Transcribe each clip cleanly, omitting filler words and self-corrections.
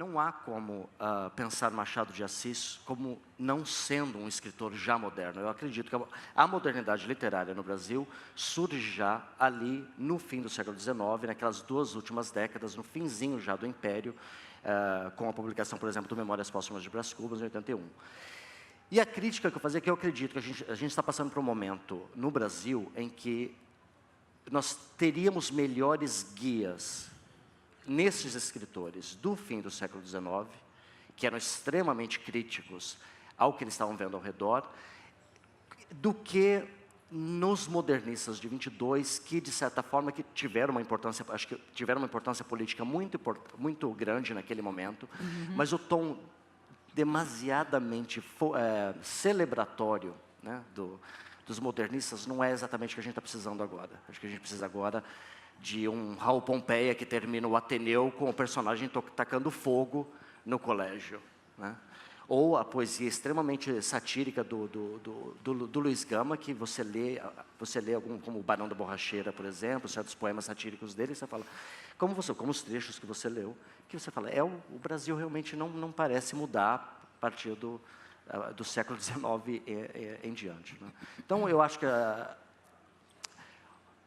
não há como pensar Machado de Assis como não sendo um escritor já moderno. Eu acredito que a modernidade literária no Brasil surge já ali no fim do século XIX, naquelas 2 últimas décadas, no finzinho já do Império, com a publicação, por exemplo, do Memórias Póstumas de Brás Cubas, em 81. E a crítica que eu fazia é que eu acredito que a gente está passando por um momento no Brasil em que nós teríamos melhores guias nesses escritores do fim do século XIX, que eram extremamente críticos ao que eles estavam vendo ao redor, do que nos modernistas de 22, que de certa forma que tiveram uma importância, acho que tiveram uma importância política muito grande naquele momento, mas o tom demasiadamente celebratório, né, dos modernistas não é exatamente o que a gente está precisando agora. Acho que a gente precisa agora de um Raul Pompeia que termina o Ateneu com o personagem tacando fogo no colégio, né? Ou a poesia extremamente satírica do Luiz Gama, que você lê algum, como o Barão da Borracheira, por exemplo, certos poemas satíricos dele, e você fala, como os trechos que você leu, que você fala, o Brasil realmente não parece mudar a partir do século XIX em diante, né? Então, eu acho que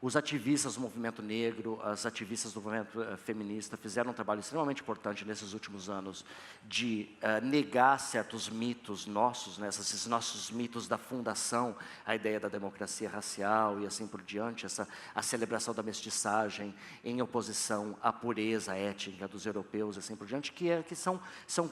os ativistas do movimento negro, as ativistas do movimento feminista fizeram um trabalho extremamente importante nesses últimos anos de negar certos mitos nossos, né, esses nossos mitos da fundação, a ideia da democracia racial e assim por diante, a celebração da mestiçagem em oposição à pureza étnica dos europeus, assim por diante, que são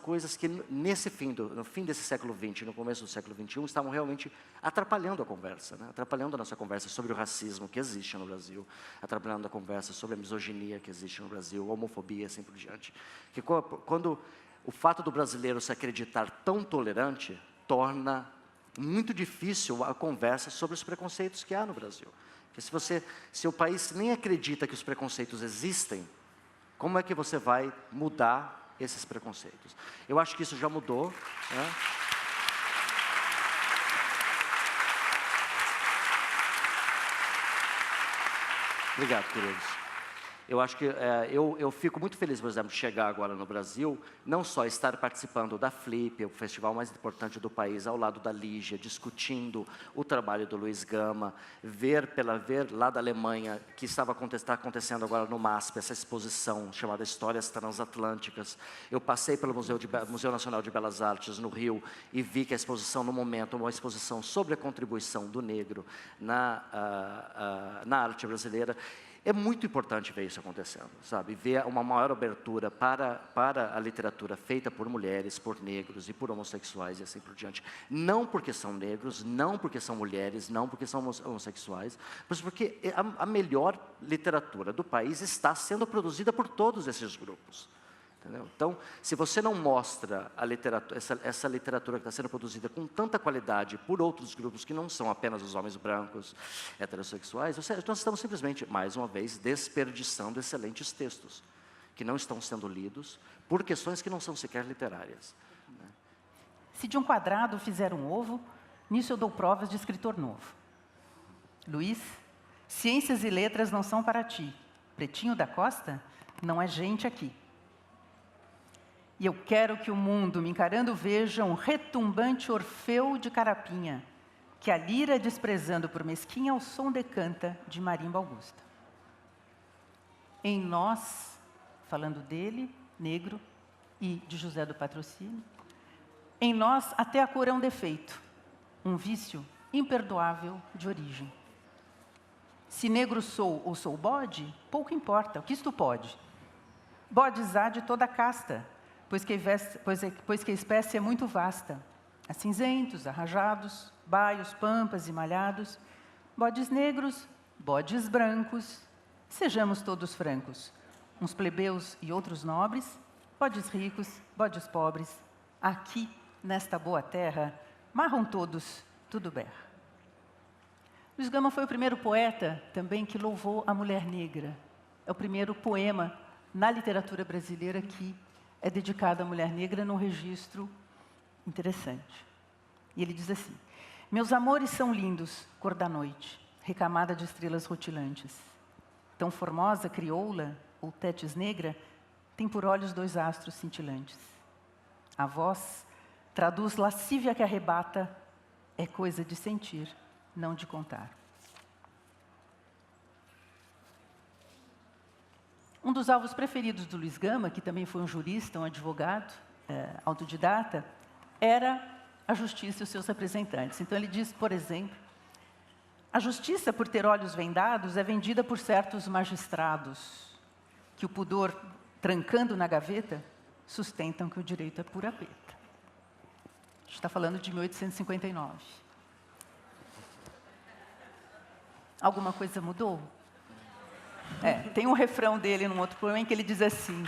coisas que no fim desse século XX, no começo do século XXI, estavam realmente atrapalhando a conversa, né, atrapalhando a nossa conversa sobre o racismo que existe no Brasil, atrapalhando a conversa sobre a misoginia que existe no Brasil, a homofobia, assim por diante. Que quando o fato do brasileiro se acreditar tão tolerante, torna muito difícil a conversa sobre os preconceitos que há no Brasil. Porque se o país nem acredita que os preconceitos existem, como é que você vai mudar esses preconceitos? Eu acho que isso já mudou, né? Obrigado, queridos. Eu acho que eu fico muito feliz, por exemplo, de chegar agora no Brasil, não só estar participando da Flip, o festival mais importante do país, ao lado da Lígia, discutindo o trabalho do Luiz Gama, ver lá da Alemanha, que está acontecendo agora no MASP, essa exposição chamada Histórias Transatlânticas. Eu passei pelo Museu Nacional de Belas Artes, no Rio, e vi que a exposição, no momento, uma exposição sobre a contribuição do negro na arte brasileira. É muito importante ver isso acontecendo, sabe? Ver uma maior abertura para a literatura feita por mulheres, por negros e por homossexuais e assim por diante. Não porque são negros, não porque são mulheres, não porque são homossexuais, mas porque a melhor literatura do país está sendo produzida por todos esses grupos. Entendeu? Então, se você não mostra essa literatura que está sendo produzida com tanta qualidade por outros grupos que não são apenas os homens brancos heterossexuais, nós estamos simplesmente, mais uma vez, desperdiçando excelentes textos que não estão sendo lidos por questões que não são sequer literárias, né? Se de um quadrado fizer um ovo, nisso eu dou provas de escritor novo. Luiz, ciências e letras não são para ti. Pretinho da Costa não é gente aqui. E eu quero que o mundo, me encarando, veja um retumbante Orfeu de Carapinha, que a lira, desprezando por mesquinha, ao som decanta de Marimba Augusta. Em nós, falando dele, negro, e de José do Patrocínio, em nós até a cor é um defeito, um vício imperdoável de origem. Se negro sou ou sou bode, pouco importa, o que isto pode? Bodes há de toda a casta, pois que a espécie é muito vasta. Há cinzentos, arrajados, baios, pampas e malhados, bodes negros, bodes brancos, sejamos todos francos, uns plebeus e outros nobres, bodes ricos, bodes pobres, aqui, nesta boa terra, marram todos, tudo berra. Luiz Gama foi o primeiro poeta também que louvou a mulher negra. É o primeiro poema na literatura brasileira que é dedicado à mulher negra num registro interessante. E ele diz assim: meus amores são lindos, cor da noite, recamada de estrelas rutilantes. Tão formosa, crioula, ou tetes negra, tem por olhos 2 astros cintilantes. A voz traduz lascívia que arrebata, é coisa de sentir, não de contar. Um dos alvos preferidos do Luiz Gama, que também foi um jurista, um advogado, autodidata, era a justiça e os seus representantes. Então ele diz, por exemplo, a justiça, por ter olhos vendados, é vendida por certos magistrados, que o pudor, trancando na gaveta, sustentam que o direito é pura peta. A gente está falando de 1859. Alguma coisa mudou? Tem um refrão dele num outro poema em que ele diz assim: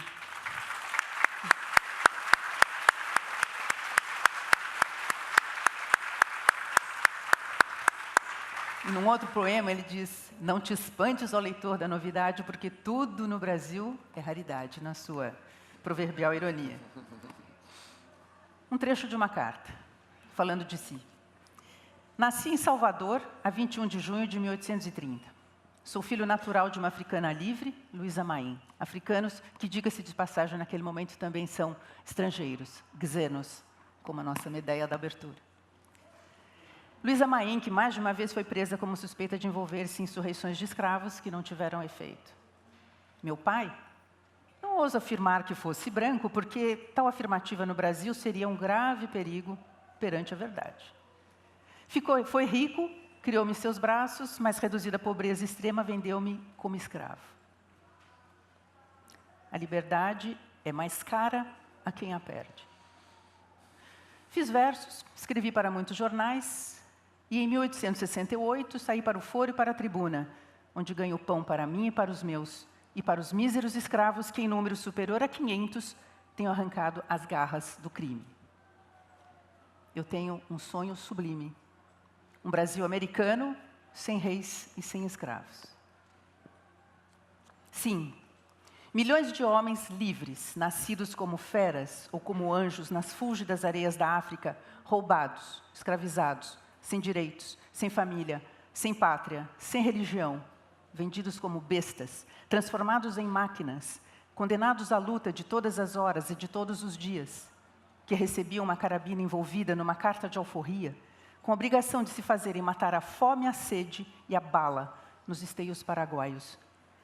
e num outro poema ele diz: não te espantes, ó leitor, da novidade, porque tudo no Brasil é raridade, na sua proverbial ironia. Um trecho de uma carta, falando de si. Nasci em Salvador, a 21 de junho de 1830. Sou filho natural de uma africana livre, Luísa Maim. Africanos que, diga-se de passagem, naquele momento também são estrangeiros, guezenos, como a nossa Medeia da abertura. Luísa Maim, que mais de uma vez foi presa como suspeita de envolver-se em insurreições de escravos que não tiveram efeito. Meu pai, não ouso afirmar que fosse branco, porque tal afirmativa no Brasil seria um grave perigo perante a verdade. Foi rico, criou-me em seus braços, mas reduzida à pobreza extrema, vendeu-me como escravo. A liberdade é mais cara a quem a perde. Fiz versos, escrevi para muitos jornais, e em 1868 saí para o Foro e para a Tribuna, onde ganho pão para mim e para os meus, e para os míseros escravos que, em número superior a 500, tenho arrancado as garras do crime. Eu tenho um sonho sublime. Um Brasil americano, sem reis e sem escravos. Sim, milhões de homens livres, nascidos como feras ou como anjos nas fúlgidas areias da África, roubados, escravizados, sem direitos, sem família, sem pátria, sem religião, vendidos como bestas, transformados em máquinas, condenados à luta de todas as horas e de todos os dias, que recebiam uma carabina envolvida numa carta de alforria, com a obrigação de se fazerem matar a fome, a sede e a bala nos esteios paraguaios.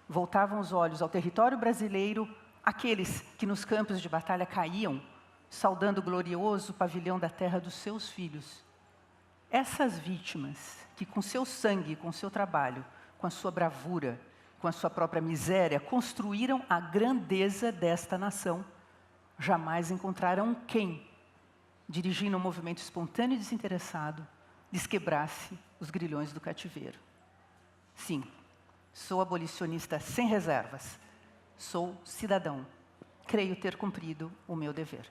Voltavam os olhos ao território brasileiro, aqueles que nos campos de batalha caíam, saudando o glorioso pavilhão da terra dos seus filhos. Essas vítimas, que com seu sangue, com seu trabalho, com a sua bravura, com a sua própria miséria, construíram a grandeza desta nação, jamais encontraram quem, dirigindo um movimento espontâneo e desinteressado, lhes quebrasse os grilhões do cativeiro. Sim, sou abolicionista sem reservas. Sou cidadão. Creio ter cumprido o meu dever.